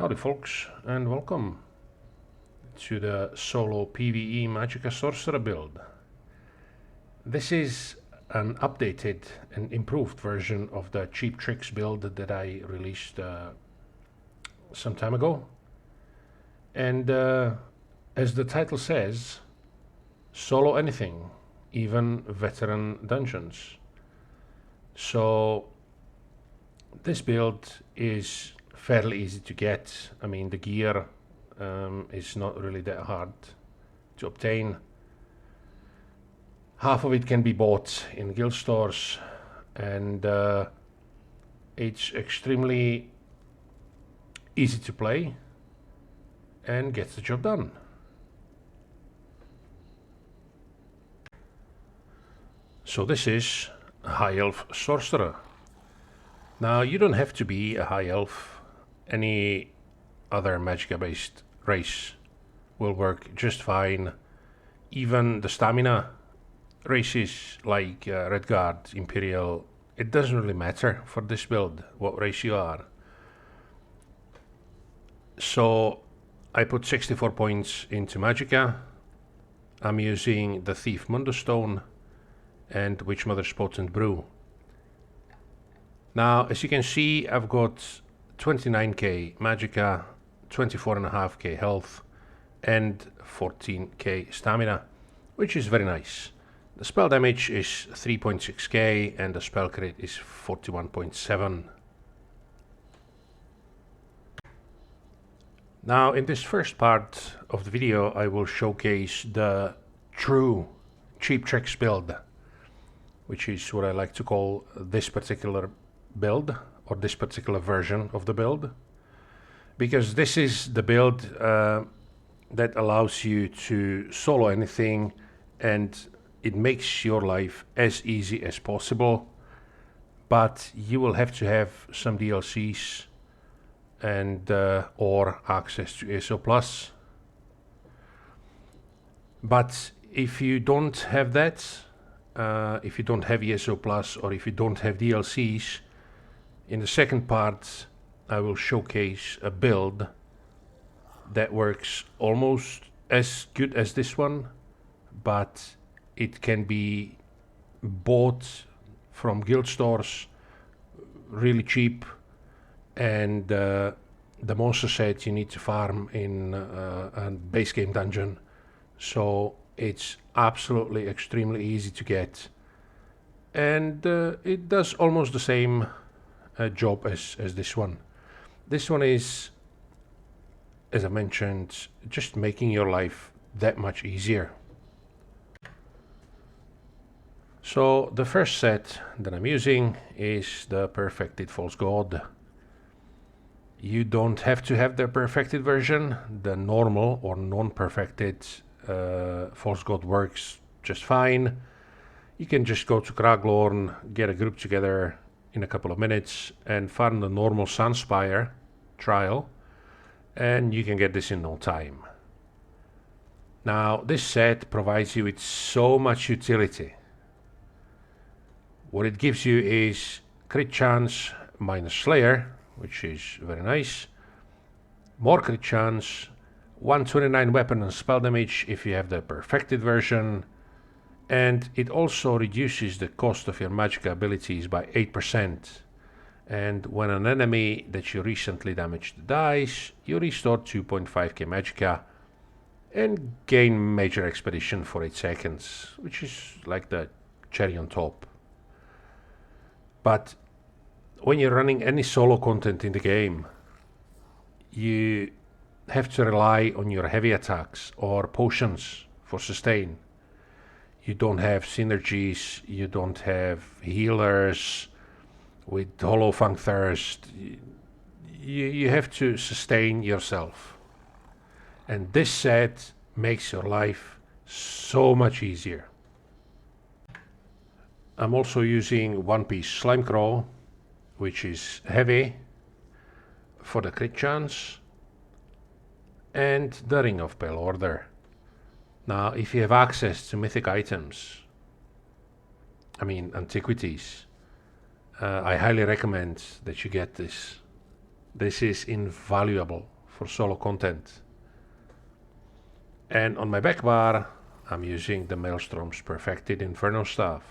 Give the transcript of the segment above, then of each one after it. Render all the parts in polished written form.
Howdy folks, and welcome to the solo PvE Magicka Sorcerer build. This is an updated and improved version of the cheap tricks build that I released some time ago. And as the title says, solo anything, even veteran dungeons. So this build is fairly easy to get. I mean, the gear is not really that hard to obtain. Half of it can be bought in guild stores, and it's extremely easy to play and gets the job done. So this is a High Elf Sorcerer. Now, you don't have to be a High Elf. Any other Magicka based race will work just fine. Even the stamina races like Redguard, Imperial, it doesn't really matter for this build what race you are. So I put 64 points into Magicka. I'm using the Thief Mundo Stone and Witchmother's Potent Brew. Now, as you can see, I've got 29k Magicka, 24.5k health, and 14k stamina, which is very nice. The spell damage is 3.6k and the spell crit is 41.7. Now, in this first part of the video, I will showcase the true cheap tricks build, which is what I like to call this particular build, or this particular version of the build, because this is the build that allows you to solo anything, and it makes your life as easy as possible, but you will have to have some DLCs and or access to ESO Plus. But if you don't have that, if you don't have ESO Plus, or if you don't have DLCs, in the second part I will showcase a build that works almost as good as this one, but it can be bought from guild stores really cheap, and the monster set you need to farm in a base game dungeon, so it's absolutely extremely easy to get, and it does almost the same job as this one. This one is, as I mentioned, just making your life that much easier. So the first set that I'm using is the Perfected False God. You don't have to have the perfected version. The normal or non-perfected False God works just fine. You can just go to Kraglorn, get a group together in a couple of minutes and farm the normal Sunspire trial, and you can get this in no time. Now, this set provides you with so much utility. What it gives you is crit chance minus Slayer, which is very nice, more crit chance, 129 weapon and spell damage if you have the perfected version, and it also reduces the cost of your Magicka abilities by 8%. And when an enemy that you recently damaged dies, you restore 2.5k Magicka and gain Major Expedition for 8 seconds, which is like the cherry on top. But when you're running any solo content in the game, you have to rely on your heavy attacks or potions for sustain. You don't have synergies, you don't have healers with Hollow Fang Thirst. You have to sustain yourself. And this set makes your life so much easier. I'm also using One Piece Slime Crawl, which is heavy for the crit chance, and the Ring of Pale Order. Now, if you have access to mythic items, I mean antiquities, I highly recommend that you get this. This is invaluable for solo content. And on my back bar, I'm using the Maelstrom's Perfected Inferno Staff.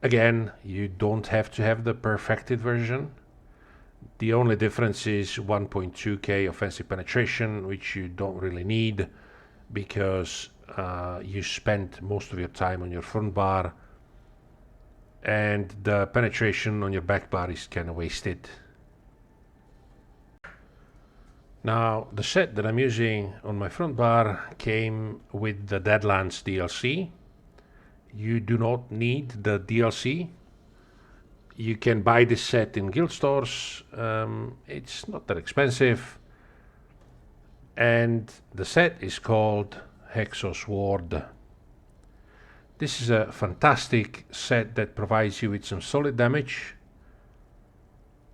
Again, you don't have to have the perfected version. The only difference is 1.2k offensive penetration, which you don't really need because you spend most of your time on your front bar, and the penetration on your back bar is kind of wasted. Now, the set that I'm using on my front bar came with the Deadlands DLC. You do not need the DLC. You can buy this set in guild stores. It's not that expensive. And the set is called Sword. This is a fantastic set that provides you with some solid damage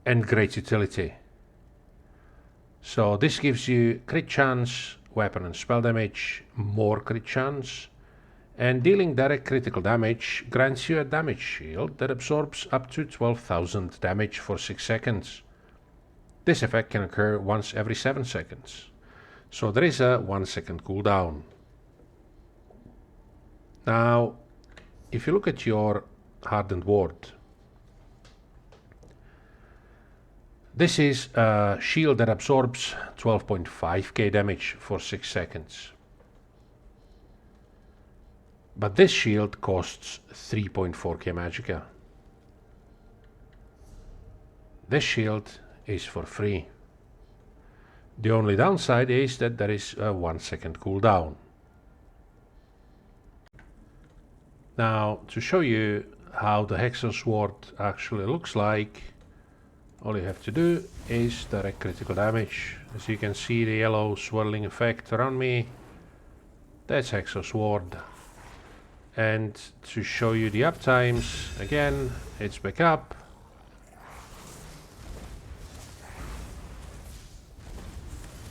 and great utility. So this gives you crit chance, weapon and spell damage, more crit chance, and dealing direct critical damage grants you a damage shield that absorbs up to 12,000 damage for 6 seconds. This effect can occur once every 7 seconds. So there is a 1 second cooldown. Now, if you look at your Hardened Ward, this is a shield that absorbs 12.5k damage for 6 seconds. But this shield costs 3.4k Magicka. This shield is for free. The only downside is that there is a 1 second cooldown. Now, to show you how the Sword actually looks like, all you have to do is direct critical damage. As you can see, the yellow swirling effect around me, that's Sword. And to show you the uptimes, again, it's back up.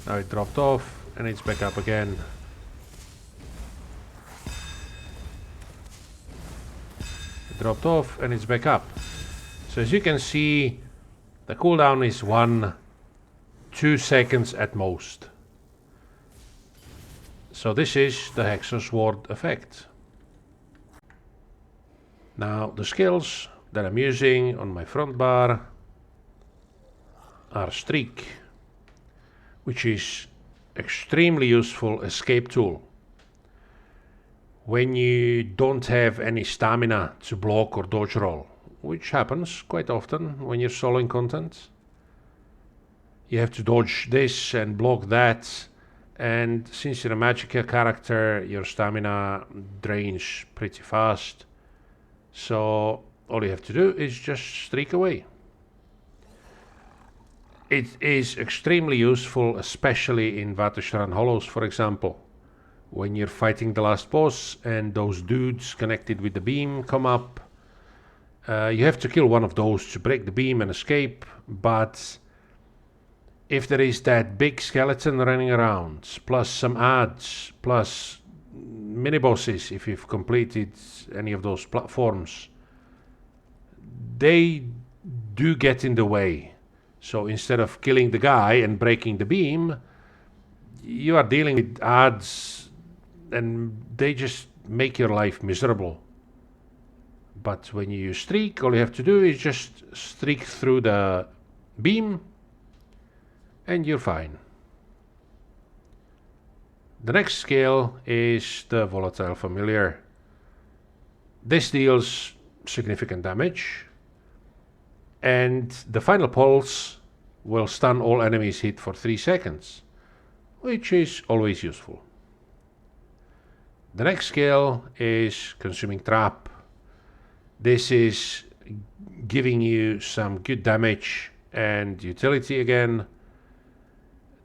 Now it dropped off and it's back up again. It dropped off and it's back up. So as you can see, the cooldown is 1-2 seconds at most. So this is the Sword effect. Now the skills that I'm using on my front bar are Streak, which is extremely useful escape tool. When you don't have any stamina to block or dodge roll, which happens quite often when you're soloing content. You have to dodge this and block that, and since you're a Magicka character, your stamina drains pretty fast. So all you have to do is just streak away. It is extremely useful, especially in Vateshran Hollows, for example. When you're fighting the last boss and those dudes connected with the beam come up, you have to kill one of those to break the beam and escape, but if there is that big skeleton running around, plus some adds, plus mini-bosses if you've completed any of those platforms, they do get in the way. So instead of killing the guy and breaking the beam, you are dealing with adds and they just make your life miserable. But when you use Streak, all you have to do is just streak through the beam and you're fine. The next skill is the Volatile Familiar. This deals significant damage, and the final pulse will stun all enemies hit for 3 seconds, which is always useful. The next skill is Consuming Trap. This is giving you some good damage and utility again.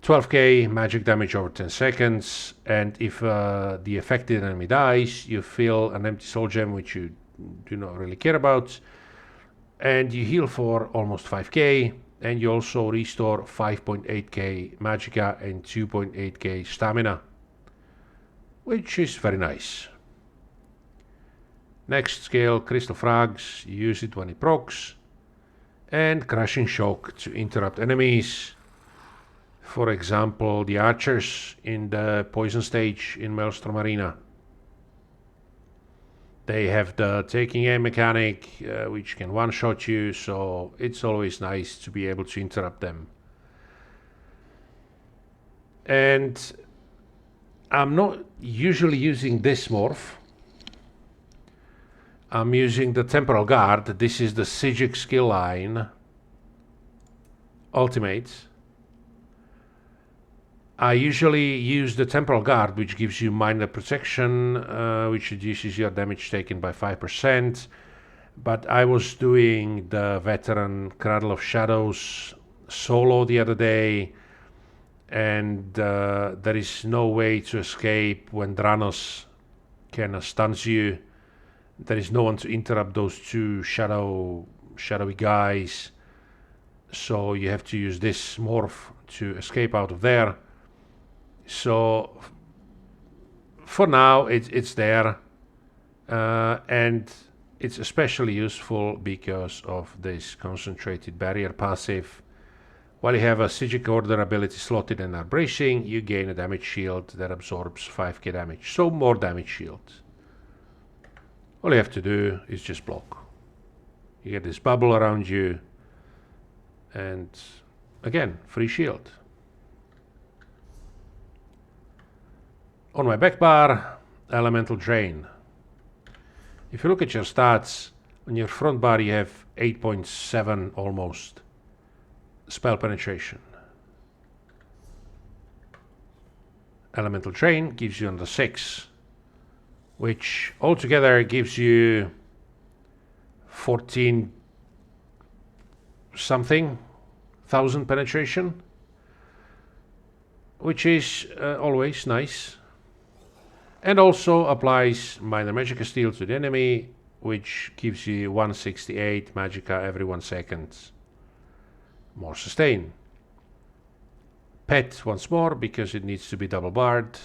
12k magic damage over 10 seconds, and if the affected enemy dies, you fill an empty soul gem, which you do not really care about, and you heal for almost 5k, and you also restore 5.8k Magicka and 2.8k stamina, which is very nice. Next skill, Crystal Frags. You use it when it procs, and Crushing Shock to interrupt enemies. For example, the archers in the poison stage in Maelstrom Arena. They have the taking aim mechanic, which can one-shot you, so it's always nice to be able to interrupt them. And I'm not usually using this morph. I'm using the Temporal Guard. This is the Sigic skill line ultimate. I usually use the Temporal Guard, which gives you minor protection, which reduces your damage taken by 5%. But I was doing the veteran Cradle of Shadows solo the other day, and there is no way to escape when Dranos kind of stuns you. There is no one to interrupt those two shadowy guys, so you have to use this morph to escape out of there. So for now it's there, and it's especially useful because of this concentrated barrier passive. While you have a Sigic Order ability slotted and are bracing, you gain a damage shield that absorbs 5k damage, so more damage shield. All you have to do is just block. You get this bubble around you, and again, free shield. On my back bar, Elemental Drain. If you look at your stats, on your front bar you have 8.7 almost spell penetration. Elemental Drain gives you under 6, which altogether gives you 14 something thousand penetration, which is always nice. And also applies minor Magicka Steel to the enemy, which gives you 168 Magicka every 1 second. More sustain. Pet once more, because it needs to be double barred.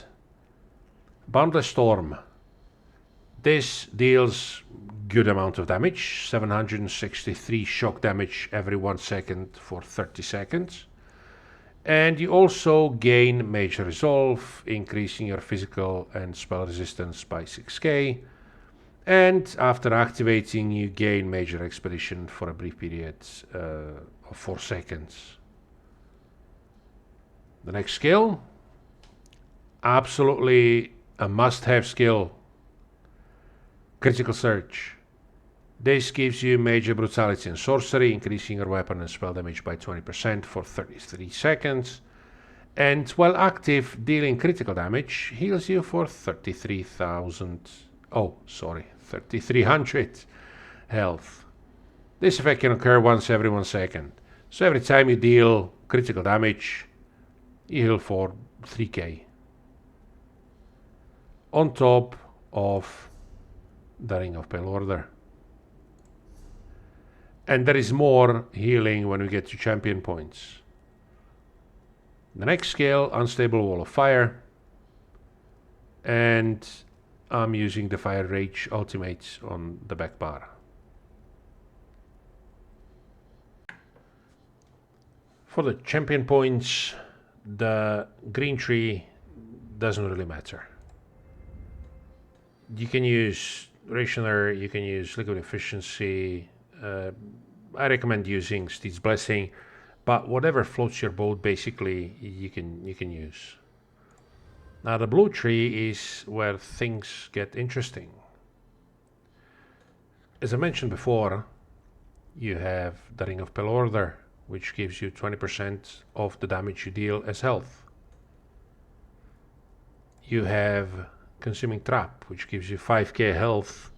Boundless Storm. This deals good amount of damage, 763 shock damage every 1 second for 30 seconds. And you also gain Major Resolve, increasing your physical and spell resistance by 6k. And after activating, you gain Major Expedition for a brief period of 4 seconds. The next skill, absolutely a must-have skill, Critical Surge. This gives you Major Brutality and Sorcery, increasing your weapon and spell damage by 20% for 33 seconds. And while active, dealing critical damage heals you for 3,300 health. This effect can occur once every 1 second. So every time you deal critical damage, you heal for 3k. On top of the Ring of Pale Order. And there is more healing when we get to champion points. The next skill, Unstable Wall of Fire. And I'm using the Fire Rage ultimate on the back bar. For the champion points, the green tree doesn't really matter. You can use Rationer, you can use Liquid Efficiency. I recommend using Steed's Blessing, but whatever floats your boat, basically, you can use. Now the blue tree is where things get interesting. As I mentioned before, you have the Ring of Pale Order, which gives you 20% of the damage you deal as health. You have Consuming Trap, which gives you 5k health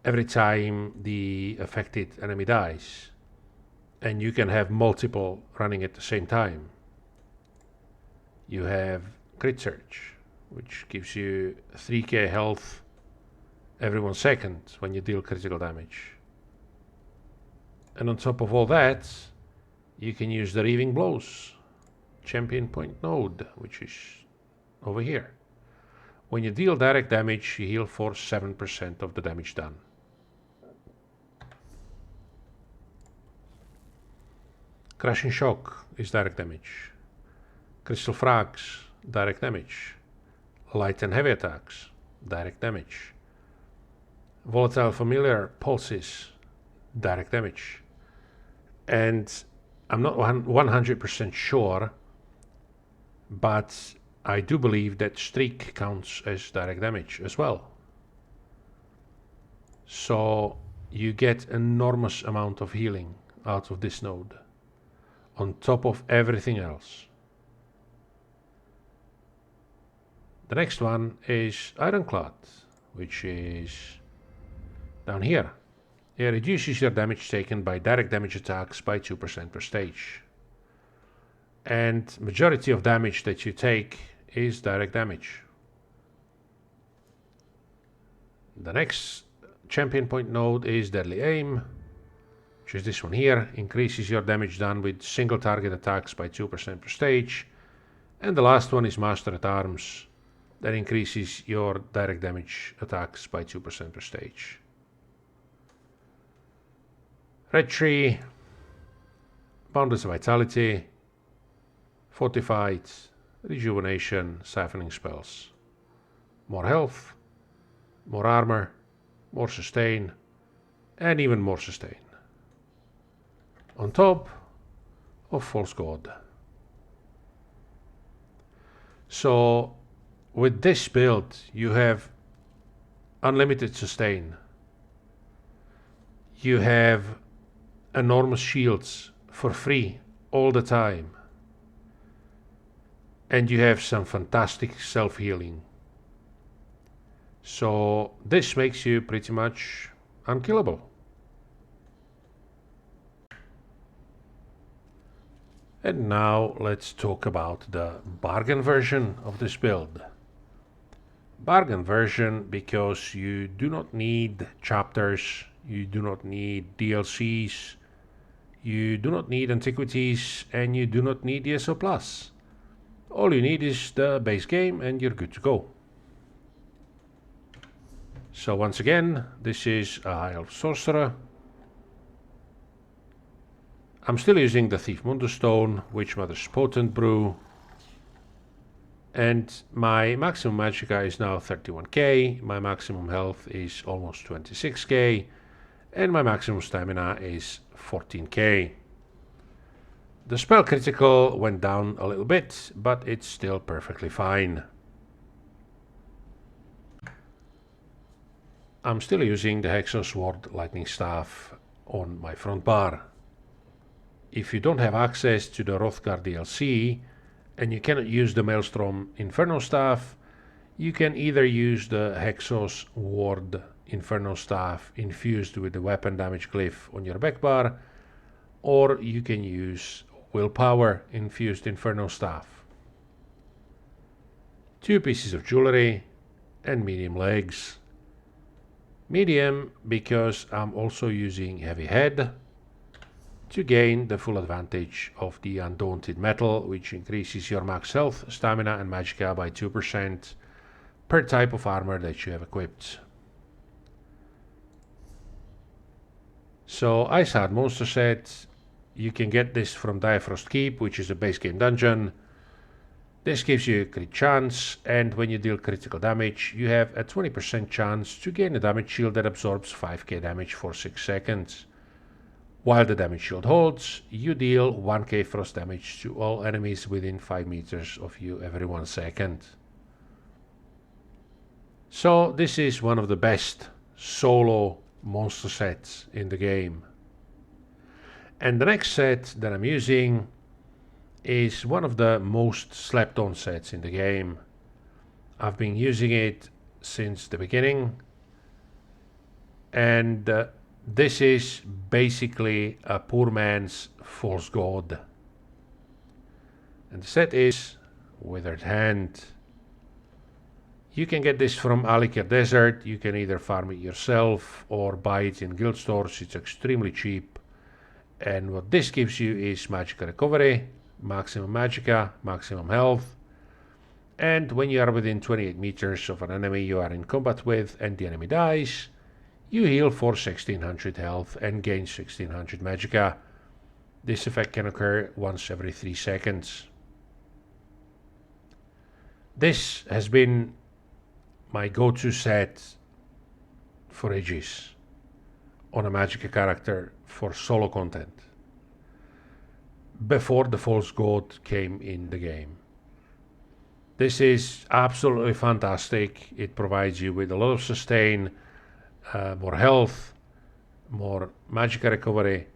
every time the affected enemy dies. And you can have multiple running at the same time. You have Crit Surge, which gives you 3k health every 1 second when you deal critical damage. And on top of all that, you can use the Reaving Blows champion point node, which is over here. When you deal direct damage, you heal for 7% of the damage done. Crushing Shock is direct damage. Crystal frags, direct damage. Light and heavy attacks, direct damage. Volatile familiar pulses, direct damage. And I'm not 100% sure, but I do believe that streak counts as direct damage as well. So you get enormous amount of healing out of this node, on top of everything else. The next one is Ironclad, which is down here. It reduces your damage taken by direct damage attacks by 2% per stage. And majority of damage that you take is direct damage. The next champion point node is Deadly Aim, which is this one here. Increases your damage done with single target attacks by 2% per stage. And the last one is Master at Arms, that increases your direct damage attacks by 2% per stage. Red Tree, Boundless Vitality, Fortified, Rejuvenation, Siphoning Spells. More health, more armor, more sustain, and even more sustain. On top of False God. So with this build you have unlimited sustain. You have enormous shields for free all the time. And you have some fantastic self-healing. So this makes you pretty much unkillable. And now let's talk about the bargain version of this build. Bargain version because you do not need chapters, you do not need DLCs, you do not need antiquities, and you do not need ESO Plus. All you need is the base game and you're good to go. So once again, this is a High Elf Sorcerer. I'm still using the Thief Mundus Stone, Witchmother's Potent Brew. And my maximum Magicka is now 31k, my maximum health is almost 26k, and my maximum stamina is 14k. The spell critical went down a little bit, but it's still perfectly fine. I'm still using the Hexo Sword Lightning Staff on my front bar. If you don't have access to the Hrothgar DLC and you cannot use the Maelstrom Inferno Staff, you can either use the Hexos Ward Inferno Staff infused with the weapon damage glyph on your back bar, or you can use Willpower infused Inferno Staff. 2 pieces of jewelry and medium legs. Medium because I'm also using Heavy Head to gain the full advantage of the Undaunted Metal, which increases your max health, stamina and magicka by 2% per type of armor that you have equipped. So Ice Hard Monster Set, you can get this from Direfrost Keep, which is a base game dungeon. This gives you a crit chance, and when you deal critical damage, you have a 20% chance to gain a damage shield that absorbs 5k damage for 6 seconds. While the damage shield holds, you deal 1k frost damage to all enemies within 5 meters of you every 1 second. So this is one of the best solo monster sets in the game. And the next set that I'm using is one of the most slept on sets in the game. I've been using it since the beginning, and this is basically a poor man's False God. And the set is Withered Hand. You can get this from Alikir Desert. You can either farm it yourself or buy it in guild stores. It's extremely cheap. And what this gives you is Magicka Recovery, maximum Magicka, maximum health. And when you are within 28 meters of an enemy you are in combat with and the enemy dies, you heal for 1600 health and gain 1600 Magicka. This effect can occur once every 3 seconds. This has been my go-to set for ages on a Magicka character for solo content, before the False God came in the game. This is absolutely fantastic. It provides you with a lot of sustain, more health, more Magicka recovery.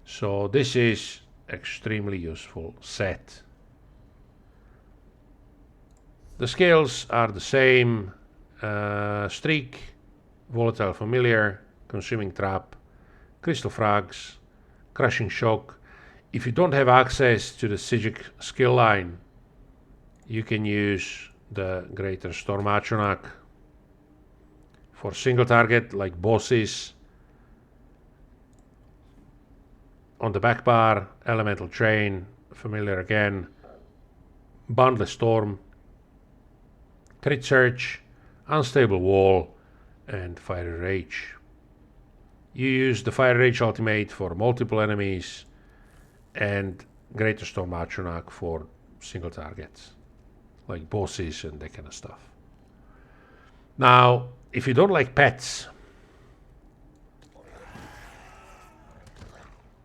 So this is extremely useful set. The skills are the same. Streak, Volatile Familiar, Consuming Trap, Crystal Frags, Crushing Shock. If you don't have access to the Sigic skill line, you can use the Greater Storm Achonak for single target like bosses. On the back bar, Elemental Chain, Familiar again, Boundless Storm, Crit Search, Unstable Wall, and Fiery Rage. You use the Fiery Rage ultimate for multiple enemies and Greater Storm Achonak for single targets, like bosses and that kind of stuff. Now, if you don't like pets,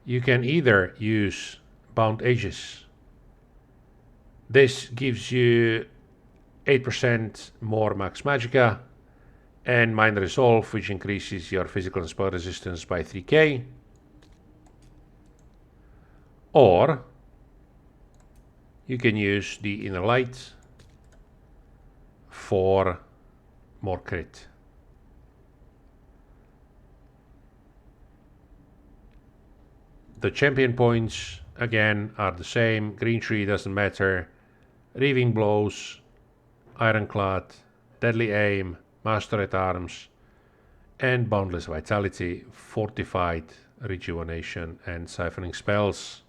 you can either use Bound Aegis. This gives you 8% more max Magicka and Mind Resolve, which increases your physical and spell resistance by 3k. Or you can use the Inner Light for more crit. The champion points again are the same. Green Tree doesn't matter. Reaving Blows, Ironclad, Deadly Aim, Master at Arms, and Boundless Vitality, Fortified, Rejuvenation, and Siphoning Spells.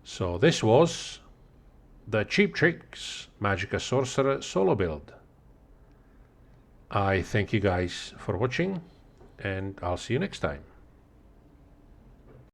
So this was the Cheap Tricks Magicka Sorcerer solo build. I thank you guys for watching, and I'll see you next time.